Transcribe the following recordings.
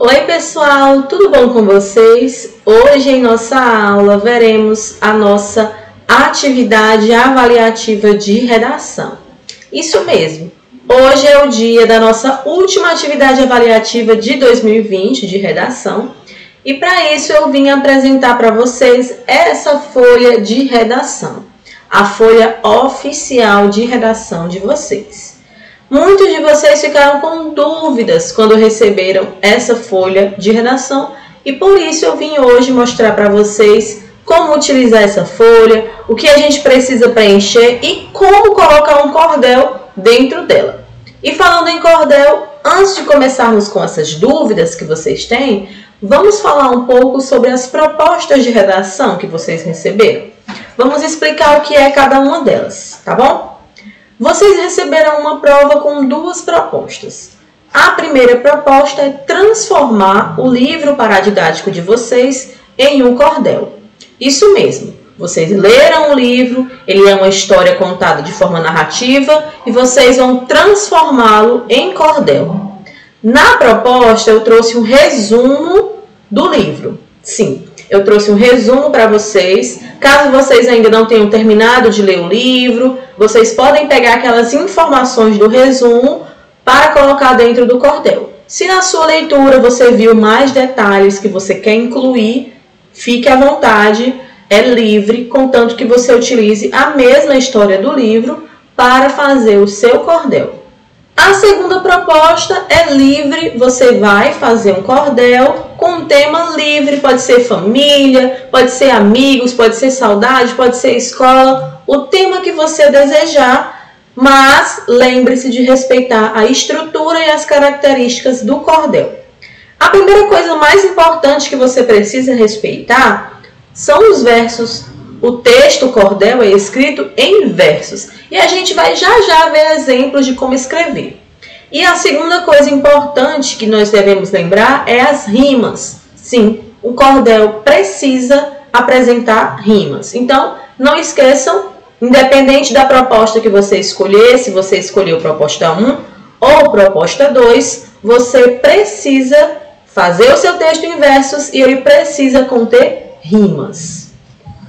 Oi pessoal, tudo bom com vocês? Hoje em nossa aula veremos a nossa atividade avaliativa de redação. Isso mesmo, hoje é o dia da nossa última atividade avaliativa de 2020 de redação e para isso eu vim apresentar para vocês essa folha de redação, a folha oficial de redação de vocês. Muitos de vocês ficaram com dúvidas quando receberam essa folha de redação e por isso eu vim hoje mostrar para vocês como utilizar essa folha, o que a gente precisa preencher e como colocar um cordel dentro dela. E falando em cordel, antes de começarmos com essas dúvidas que vocês têm, vamos falar um pouco sobre as propostas de redação que vocês receberam. Vamos explicar o que é cada uma delas, tá bom? Vocês receberam uma prova com duas propostas. A primeira proposta é transformar o livro paradidático de vocês em um cordel. Isso mesmo, vocês leram o livro, ele é uma história contada de forma narrativa e vocês vão transformá-lo em cordel. Na proposta eu trouxe um resumo do livro. Sim, eu trouxe um resumo para vocês. Caso vocês ainda não tenham terminado de ler o livro, vocês podem pegar aquelas informações do resumo para colocar dentro do cordel. Se na sua leitura você viu mais detalhes que você quer incluir, fique à vontade, é livre, contanto que você utilize a mesma história do livro para fazer o seu cordel. A segunda proposta é livre, você vai fazer um cordel com um tema livre, pode ser família, pode ser amigos, pode ser saudade, pode ser escola, o tema que você desejar, mas lembre-se de respeitar a estrutura e as características do cordel. A primeira coisa mais importante que você precisa respeitar são os versos. O texto cordel é escrito em versos e a gente vai já ver exemplos de como escrever. E a segunda coisa importante que nós devemos lembrar é as rimas. Sim, o cordel precisa apresentar rimas. Então, não esqueçam, independente da proposta que você escolher, se você escolheu proposta 1 ou proposta 2, você precisa fazer o seu texto em versos e ele precisa conter rimas.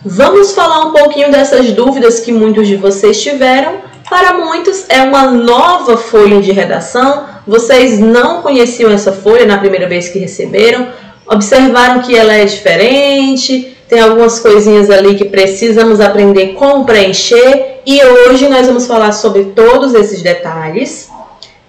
Vamos falar um pouquinho dessas dúvidas que muitos de vocês tiveram. Para muitos é uma nova folha de redação, vocês não conheciam essa folha na primeira vez que receberam, observaram que ela é diferente, tem algumas coisinhas ali que precisamos aprender como preencher e hoje nós vamos falar sobre todos esses detalhes.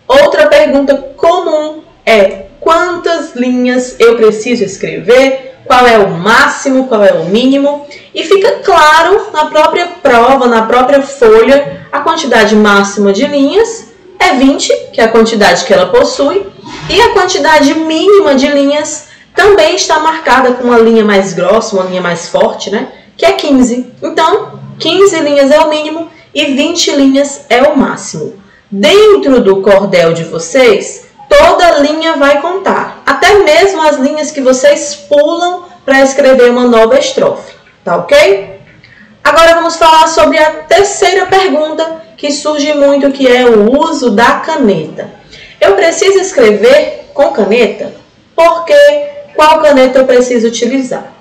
Outra pergunta comum é: quantas linhas eu preciso escrever? Qual é o máximo, qual é o mínimo? E fica claro na própria prova, na própria folha, a quantidade máxima de linhas é 20, que é a quantidade que ela possui, e a quantidade mínima de linhas também está marcada com uma linha mais grossa, uma linha mais forte, né? Que é 15. Então, 15 linhas é o mínimo e 20 linhas é o máximo. Dentro do cordel de vocês, toda linha vai contar, até mesmo as linhas que vocês pulam para escrever uma nova estrofe, tá ok? Agora vamos falar sobre a terceira pergunta que surge muito, que é o uso da caneta. Eu preciso escrever com caneta? Porque qual caneta eu preciso utilizar?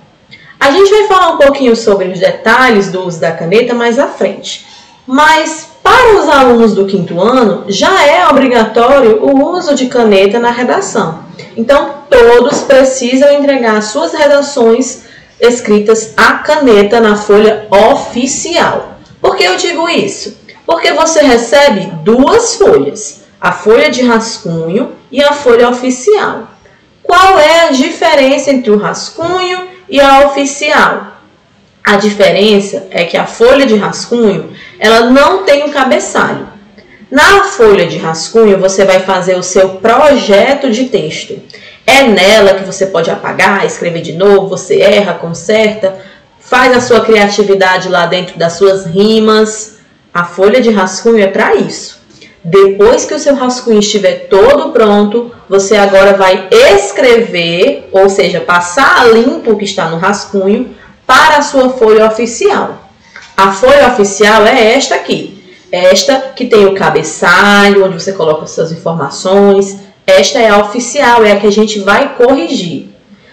A gente vai falar um pouquinho sobre os detalhes do uso da caneta mais à frente, mas para os alunos do 5º ano, já é obrigatório o uso de caneta na redação. Então, todos precisam entregar suas redações escritas à caneta na folha oficial. Por que eu digo isso? Porque você recebe duas folhas, a folha de rascunho e a folha oficial. Qual é a diferença entre o rascunho e a oficial? A diferença é que a folha de rascunho, ela não tem um cabeçalho. Na folha de rascunho, você vai fazer o seu projeto de texto. É nela que você pode apagar, escrever de novo, você erra, conserta, faz a sua criatividade lá dentro das suas rimas. A folha de rascunho é para isso. Depois que o seu rascunho estiver todo pronto, você agora vai escrever, ou seja, passar a limpo o que está no rascunho, para a sua folha oficial. A folha oficial é esta aqui. Esta que tem o cabeçalho, onde você coloca as suas informações. Esta é a oficial, é a que a gente vai corrigir.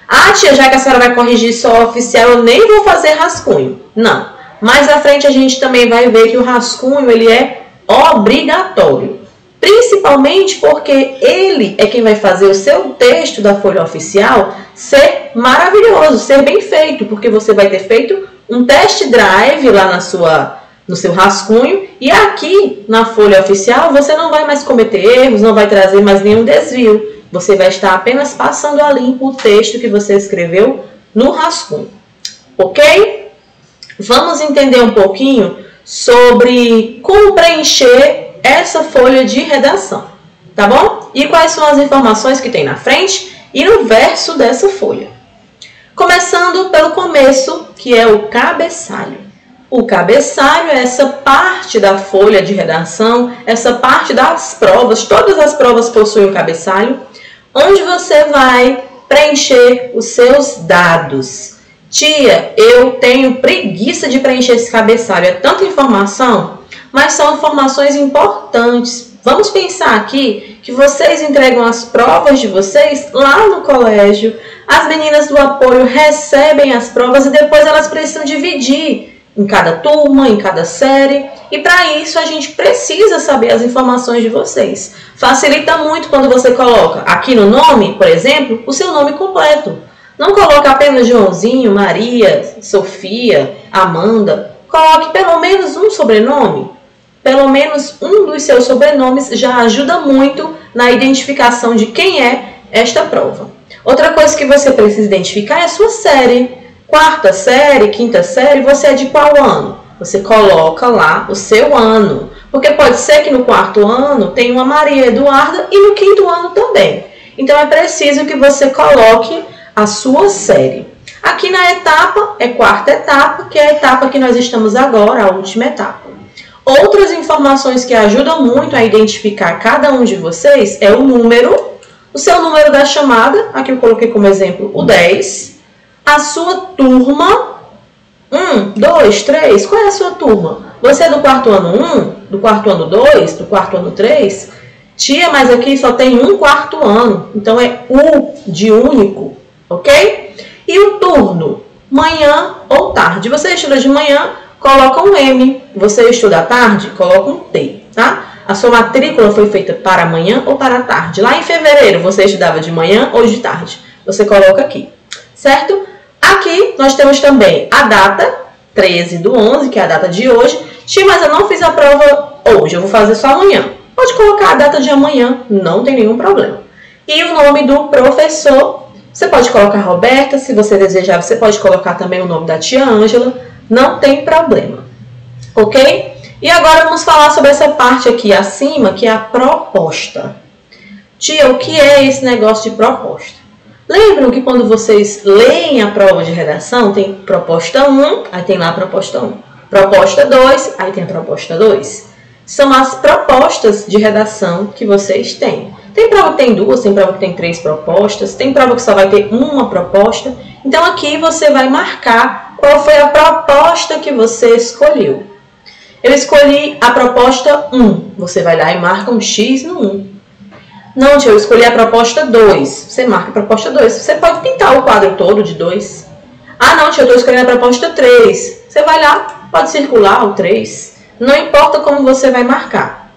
Ah, tia, já que a senhora vai corrigir só a oficial, eu nem vou fazer rascunho. Não. Mais à frente a gente também vai ver que o rascunho ele é obrigatório. Principalmente porque ele é quem vai fazer o seu texto da folha oficial ser maravilhoso, ser bem feito, porque você vai ter feito um test drive lá no seu rascunho e aqui na folha oficial você não vai mais cometer erros, não vai trazer mais nenhum desvio. Você vai estar apenas passando a limpo o texto que você escreveu no rascunho. Ok? Vamos entender um pouquinho sobre como preencher essa folha de redação, tá bom? E quais são as informações que tem na frente e no verso dessa folha. Começando pelo começo, que é o cabeçalho. O cabeçalho é essa parte da folha de redação, essa parte das provas, todas as provas possuem um cabeçalho, onde você vai preencher os seus dados. Tia, eu tenho preguiça de preencher esse cabeçalho, é tanta informação, mas são informações importantes. Vamos pensar aqui que vocês entregam as provas de vocês lá no colégio, as meninas do apoio recebem as provas e depois elas precisam dividir em cada turma, em cada série. E para isso a gente precisa saber as informações de vocês. Facilita muito quando você coloca aqui no nome, por exemplo, o seu nome completo. Não coloque apenas Joãozinho, Maria, Sofia, Amanda. Coloque pelo menos um sobrenome. Pelo menos um dos seus sobrenomes já ajuda muito na identificação de quem é esta prova. Outra coisa que você precisa identificar é a sua série. Quarta série, quinta série, você é de qual ano? Você coloca lá o seu ano. Porque pode ser que no quarto ano tenha uma Maria Eduarda e no quinto ano também. Então é preciso que você coloque a sua série. Aqui na etapa, é quarta etapa, que é a etapa que nós estamos agora, a última etapa. Outras informações que ajudam muito a identificar cada um de vocês é o número, o seu número da chamada, aqui eu coloquei como exemplo o 10, a sua turma, 1, 2, 3, qual é a sua turma? Você é do quarto ano 1, do quarto ano 2, do quarto ano 3? Tia, mas aqui só tem um quarto ano, então é U de único, ok? E o turno, manhã ou tarde. Você estuda de manhã, coloca um M. Você estuda à tarde, coloca um T, tá? A sua matrícula foi feita para amanhã ou para a tarde. Lá em fevereiro, você estudava de manhã ou de tarde. Você coloca aqui, certo? Aqui nós temos também a data, 13/11, que é a data de hoje. Tia, mas eu não fiz a prova hoje, eu vou fazer só amanhã. Pode colocar a data de amanhã, não tem nenhum problema. E o nome do professor, você pode colocar Roberta, se você desejar, você pode colocar também o nome da tia Ângela, não tem problema, ok? E agora vamos falar sobre essa parte aqui acima, que é a proposta. Tia, o que é esse negócio de proposta? Lembram que quando vocês leem a prova de redação, tem proposta 1, aí tem lá a proposta 1. Proposta 2, aí tem a proposta 2. São as propostas de redação que vocês têm. Tem prova que tem 2, tem prova que tem 3 propostas, tem prova que só vai ter uma proposta. Então aqui você vai marcar qual foi a proposta que você escolheu. Eu escolhi a proposta 1. Você vai lá e marca um X no 1. Não, tia, eu escolhi a proposta 2. Você marca a proposta 2. Você pode pintar o quadro todo de 2. Ah, não, tia, eu estou escolhendo a proposta 3. Você vai lá, pode circular o 3. Não importa como você vai marcar.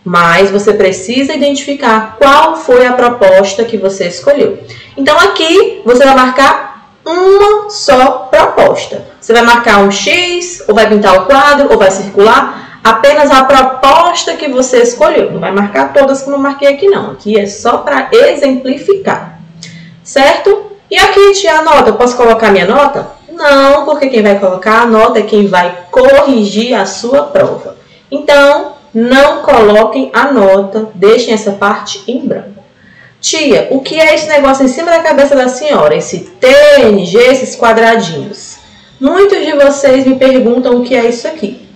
Mas você precisa identificar qual foi a proposta que você escolheu. Então aqui você vai marcar uma só proposta. Você vai marcar um X, ou vai pintar o quadro, ou vai circular apenas a proposta que você escolheu. Não vai marcar todas como eu marquei aqui não. Aqui é só para exemplificar. Certo? E aqui, tia, a nota. Eu posso colocar minha nota? Não, porque quem vai colocar a nota é quem vai corrigir a sua prova. Então, não coloquem a nota, deixem essa parte em branco. Tia, o que é esse negócio em cima da cabeça da senhora? Esse TNG, esses quadradinhos. Muitos de vocês me perguntam o que é isso aqui.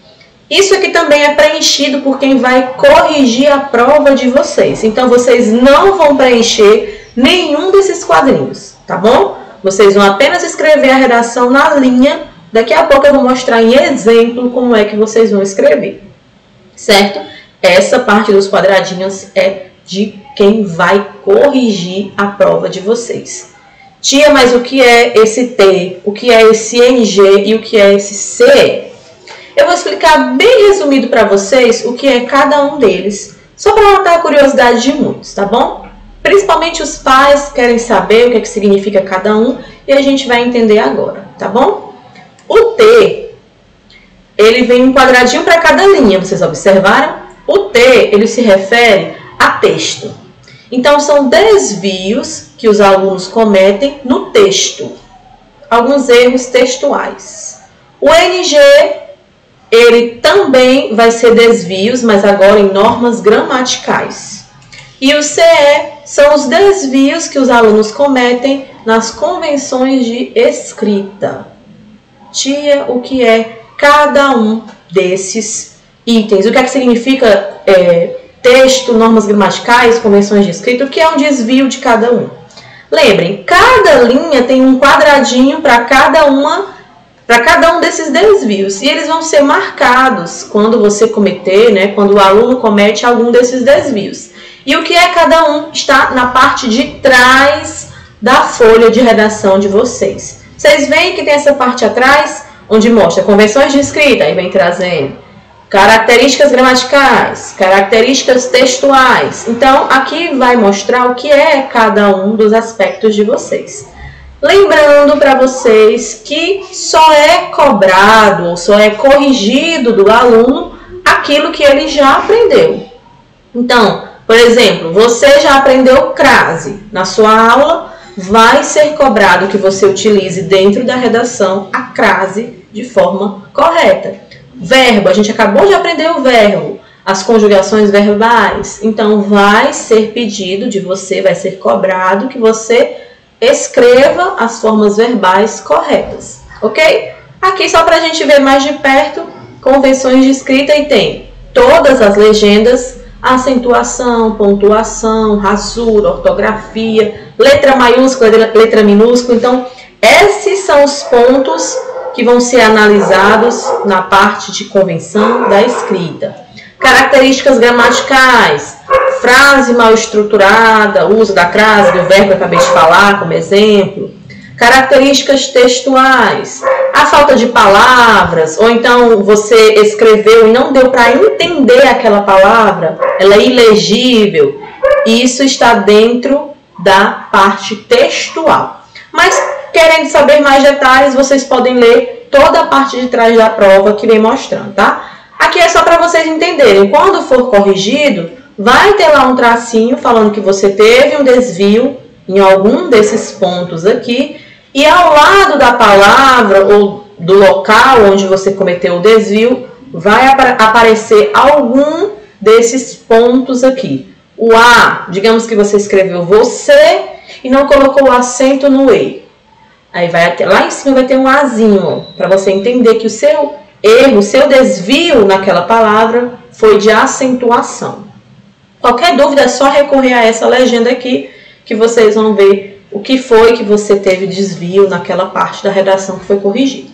Isso aqui também é preenchido por quem vai corrigir a prova de vocês. Então, vocês não vão preencher nenhum desses quadrinhos, tá bom? Vocês vão apenas escrever a redação na linha. Daqui a pouco eu vou mostrar em exemplo como é que vocês vão escrever. Certo? Essa parte dos quadradinhos é de quem vai corrigir a prova de vocês. Tia, mas o que é esse T? O que é esse NG e o que é esse CE? Eu vou explicar bem resumido para vocês o que é cada um deles, só para matar a curiosidade de muitos, tá bom? Principalmente os pais querem saber o que significa cada um e a gente vai entender agora, tá bom? O T, ele vem um quadradinho para cada linha, vocês observaram? O T, ele se refere a texto. Então, são desvios que os alunos cometem no texto. Alguns erros textuais. O NG, ele também vai ser desvios, mas agora em normas gramaticais. E o CE são os desvios que os alunos cometem nas convenções de escrita. Tia, o que é cada um desses itens? O que é que significa texto, normas gramaticais, convenções de escrita? O que é um desvio de cada um? Lembrem, cada linha tem um quadradinho para cada um desses desvios. E eles vão ser marcados quando você cometer, né, quando o aluno comete algum desses desvios. E o que é cada um está na parte de trás da folha de redação de vocês. Vocês veem que tem essa parte atrás, onde mostra convenções de escrita, aí vem trazendo características gramaticais, características textuais. Então, aqui vai mostrar o que é cada um dos aspectos de vocês. Lembrando para vocês que só é cobrado ou só é corrigido do aluno aquilo que ele já aprendeu. Então, por exemplo, você já aprendeu crase. Na sua aula, vai ser cobrado que você utilize dentro da redação a crase de forma correta. Verbo, a gente acabou de aprender o verbo, as conjugações verbais. Então, vai ser pedido de você, vai ser cobrado que você escreva as formas verbais corretas, ok? Aqui, só para a gente ver mais de perto, convenções de escrita e tem todas as legendas, acentuação, pontuação, rasura, ortografia, letra maiúscula, letra minúscula. Então, esses são os pontos que vão ser analisados na parte de convenção da escrita. Características gramaticais, frase mal estruturada, uso da crase, do verbo que eu acabei de falar como exemplo. Características textuais, a falta de palavras, ou então você escreveu e não deu para entender aquela palavra, ela é ilegível. Isso está dentro da parte textual. Mas, querendo saber mais detalhes, vocês podem ler toda a parte de trás da prova que vem mostrando, tá? Aqui é só para vocês entenderem. Quando for corrigido, vai ter lá um tracinho falando que você teve um desvio em algum desses pontos aqui. E ao lado da palavra ou do local onde você cometeu o desvio, vai aparecer algum desses pontos aqui. O A, digamos que você escreveu você e não colocou o acento no E. Aí lá em cima vai ter um Azinho, para você entender que o seu erro, o seu desvio naquela palavra foi de acentuação. Qualquer dúvida é só recorrer a essa legenda aqui, que vocês vão ver o que foi que você teve desvio naquela parte da redação que foi corrigida.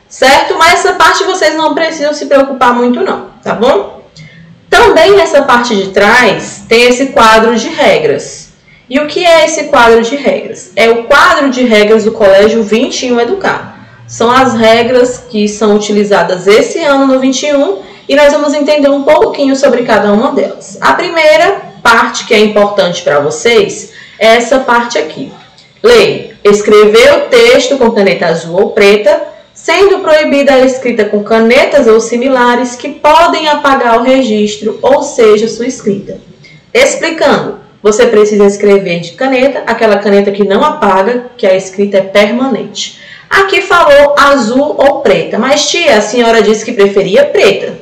Certo? Mas essa parte vocês não precisam se preocupar muito não, tá bom? Também nessa parte de trás tem esse quadro de regras. E o que é esse quadro de regras? É o quadro de regras do Colégio 21 Educar. São as regras que são utilizadas esse ano no 21 e nós vamos entender um pouquinho sobre cada uma delas. A primeira parte que é importante para vocês é essa parte aqui. Leia, escrever o texto com caneta azul ou preta, sendo proibida a escrita com canetas ou similares que podem apagar o registro, ou seja, sua escrita. Explicando, você precisa escrever de caneta, aquela caneta que não apaga, que a escrita é permanente. Aqui falou azul ou preta, mas tia, a senhora disse que preferia preta.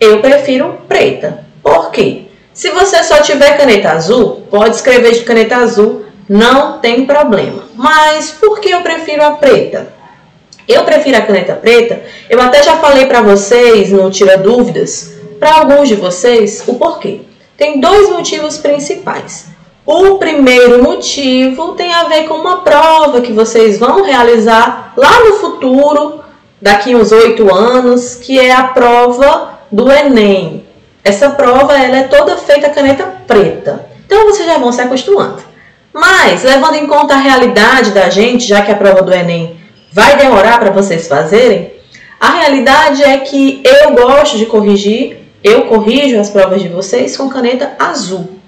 Eu prefiro preta. Por quê? Se você só tiver caneta azul, pode escrever de caneta azul, não tem problema. Mas por que eu prefiro a preta? Eu prefiro a caneta preta, eu até já falei para vocês no Tira Dúvidas, para alguns de vocês, o porquê. Tem dois motivos principais. O primeiro motivo tem a ver com uma prova que vocês vão realizar lá no futuro, daqui uns 8 anos, que é a prova do Enem. Essa prova ela é toda feita a caneta preta. Então, vocês já vão se acostumando. Mas, levando em conta a realidade da gente, já que a prova do Enem vai demorar para vocês fazerem, a realidade é que eu gosto de corrigir, eu corrijo as provas de vocês com caneta azul.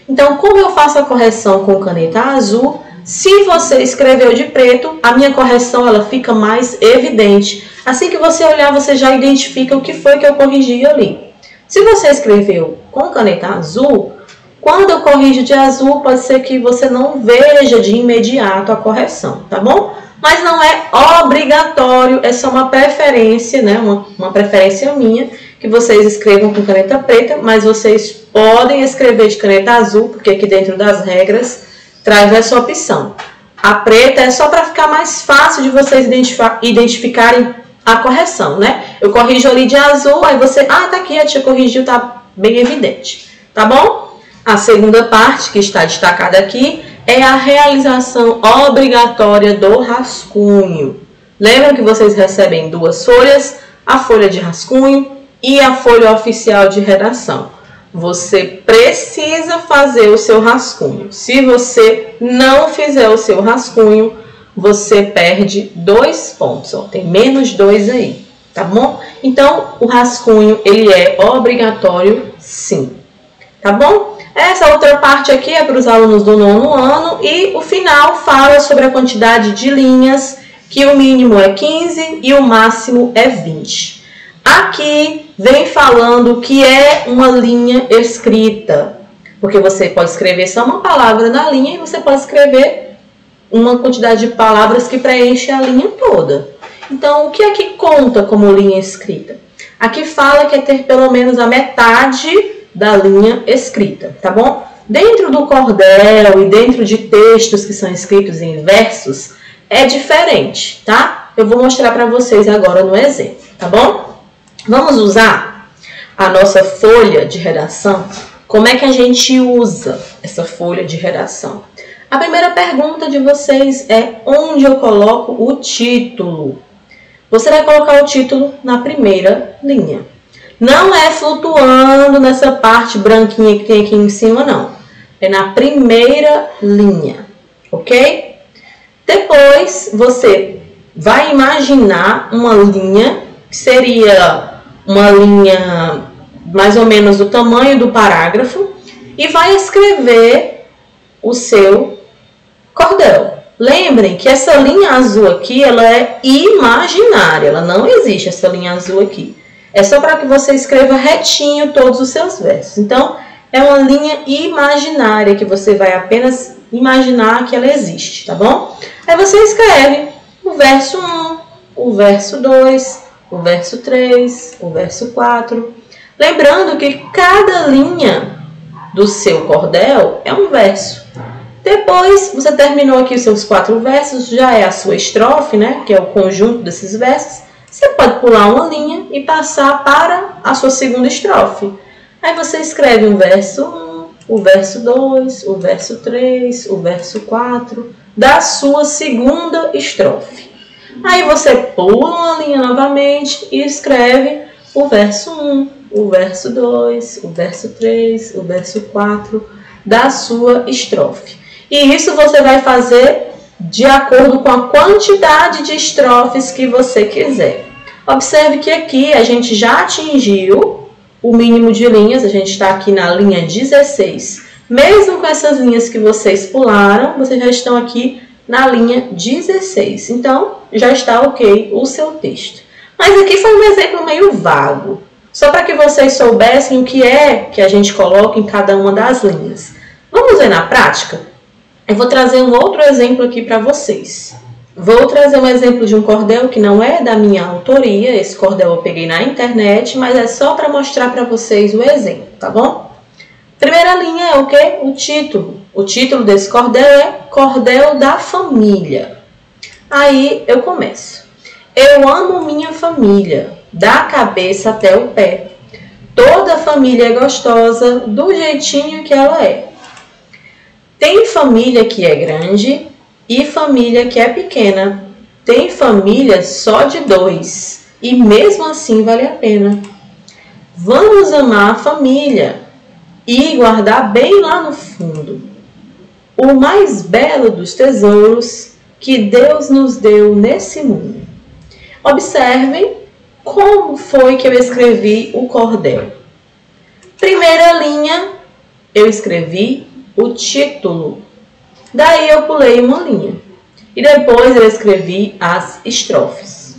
Então, como eu faço a correção com caneta azul, se você escreveu de preto, a minha correção ela fica mais evidente. Assim que você olhar, você já identifica o que foi que eu corrigi ali. Se você escreveu com caneta azul, quando eu corrijo de azul, pode ser que você não veja de imediato a correção, tá bom? Mas não é obrigatório, é só uma preferência, né? Uma preferência minha, que vocês escrevam com caneta preta, mas vocês podem escrever de caneta azul, porque aqui dentro das regras traz essa opção. A preta é só para ficar mais fácil de vocês identificarem a correção, né? Eu corrijo ali de azul, aí você, tá aqui, a tia corrigiu, tá bem evidente, tá bom? A segunda parte que está destacada aqui é a realização obrigatória do rascunho. Lembram que vocês recebem 2 folhas, a folha de rascunho e a folha oficial de redação. Você precisa fazer o seu rascunho. Se você não fizer o seu rascunho, você perde 2 pontos. Ó, tem menos 2 aí, tá bom? Então, o rascunho, ele é obrigatório, sim. Tá bom? Essa outra parte aqui é para os alunos do 9º ano e o final fala sobre a quantidade de linhas, que o mínimo é 15 e o máximo é 20. Aqui vem falando o que é uma linha escrita, porque você pode escrever só uma palavra na linha e você pode escrever uma quantidade de palavras que preenche a linha toda. Então, o que é que conta como linha escrita? Aqui fala que é ter pelo menos a metade da linha escrita, tá bom? Dentro do cordel e dentro de textos que são escritos em versos, é diferente, tá? Eu vou mostrar para vocês agora no exemplo, tá bom? Vamos usar a nossa folha de redação. Como é que a gente usa essa folha de redação? A primeira pergunta de vocês é onde eu coloco o título? Você vai colocar o título na primeira linha. Não é flutuando nessa parte branquinha que tem aqui em cima, não. É na primeira linha, ok? Depois, você vai imaginar uma linha, que seria uma linha mais ou menos do tamanho do parágrafo, e vai escrever o seu cordel. Lembrem que essa linha azul aqui, ela é imaginária, ela não existe essa linha azul aqui. É só para que você escreva retinho todos os seus versos. Então, é uma linha imaginária que você vai apenas imaginar que ela existe, tá bom? Aí você escreve o verso 1, o verso 2, o verso 3, o verso 4. Lembrando que cada linha do seu cordel é um verso. Depois, você terminou aqui os seus 4 versos, já é a sua estrofe, né? Que é o conjunto desses versos. Você pode pular uma linha e passar para a sua segunda estrofe. Aí você escreve o verso 1, o verso 2, o verso 3, o verso 4 da sua segunda estrofe. Aí você pula uma linha novamente e escreve o verso 1, o verso 2, o verso 3, o verso 4 da sua estrofe. E isso você vai fazer de acordo com a quantidade de estrofes que você quiser. Observe que aqui a gente já atingiu o mínimo de linhas, a gente está aqui na linha 16. Mesmo com essas linhas que vocês pularam, vocês já estão aqui na linha 16. Então, já está ok o seu texto. Mas aqui foi um exemplo meio vago, só para que vocês soubessem o que é que a gente coloca em cada uma das linhas. Vamos ver na prática? Eu vou trazer um outro exemplo aqui para vocês. Vou trazer um exemplo de um cordel que não é da minha autoria. Esse cordel eu peguei na internet, mas é só para mostrar para vocês o exemplo, tá bom? Primeira linha é o quê? O título. O título desse cordel é Cordel da Família. Aí eu começo. Eu amo minha família, da cabeça até o pé. Toda família é gostosa, do jeitinho que ela é. Tem família que é grande e família que é pequena. Tem família só de 2 e mesmo assim vale a pena. Vamos amar a família e guardar bem lá no fundo o mais belo dos tesouros que Deus nos deu nesse mundo. Observem como foi que eu escrevi o cordel. Primeira linha, eu escrevi o título. Daí eu pulei uma linha. E depois eu escrevi as estrofes.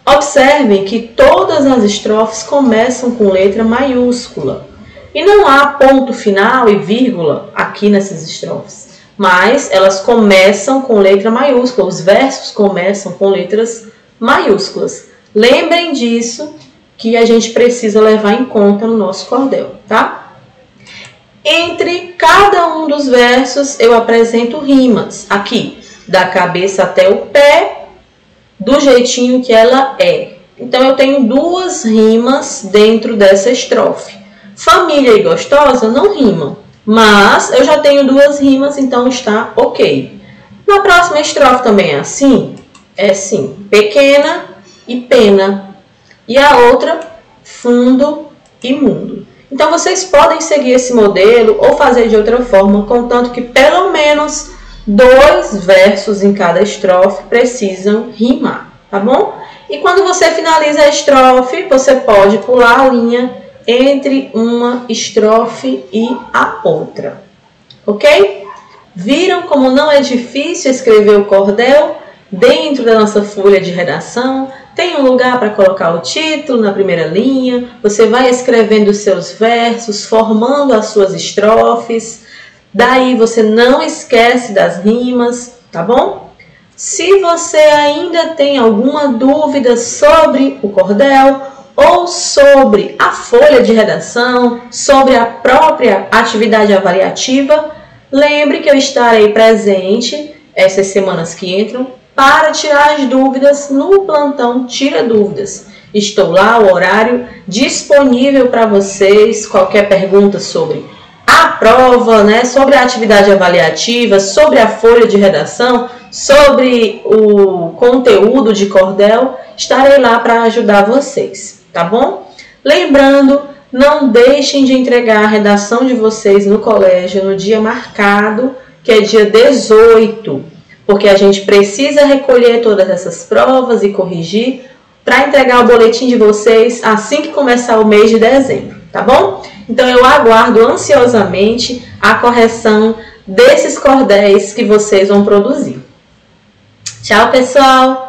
Observem que todas as estrofes começam com letra maiúscula. E não há ponto final e vírgula aqui nessas estrofes. Mas elas começam com letra maiúscula. Os versos começam com letras maiúsculas. Lembrem disso, que a gente precisa levar em conta no nosso cordel, tá? Entre cada um dos versos eu apresento rimas. Aqui, da cabeça até o pé, do jeitinho que ela é. Então eu tenho duas rimas dentro dessa estrofe. Família e gostosa não rimam, mas eu já tenho duas rimas, então está ok. Na próxima estrofe também é assim? É sim. Pequena e pena. E a outra, fundo e mundo. Então vocês podem seguir esse modelo ou fazer de outra forma, contanto que pelo menos 2 versos em cada estrofe precisam rimar, tá bom? E quando você finaliza a estrofe, você pode pular a linha entre uma estrofe e a outra, ok? Viram como não é difícil escrever o cordel? Dentro da nossa folha de redação, tem um lugar para colocar o título na primeira linha, você vai escrevendo os seus versos, formando as suas estrofes, daí você não esquece das rimas, tá bom? Se você ainda tem alguma dúvida sobre o cordel ou sobre a folha de redação, sobre a própria atividade avaliativa, lembre que eu estarei presente essas semanas que entram para tirar as dúvidas no plantão Tira Dúvidas. Estou lá, o horário disponível para vocês, qualquer pergunta sobre a prova, né, sobre a atividade avaliativa, sobre a folha de redação, sobre o conteúdo de cordel, estarei lá para ajudar vocês, tá bom? Lembrando, não deixem de entregar a redação de vocês no colégio no dia marcado, que é dia 18, porque a gente precisa recolher todas essas provas e corrigir para entregar o boletim de vocês assim que começar o mês de dezembro, tá bom? Então eu aguardo ansiosamente a correção desses cordéis que vocês vão produzir. Tchau, pessoal!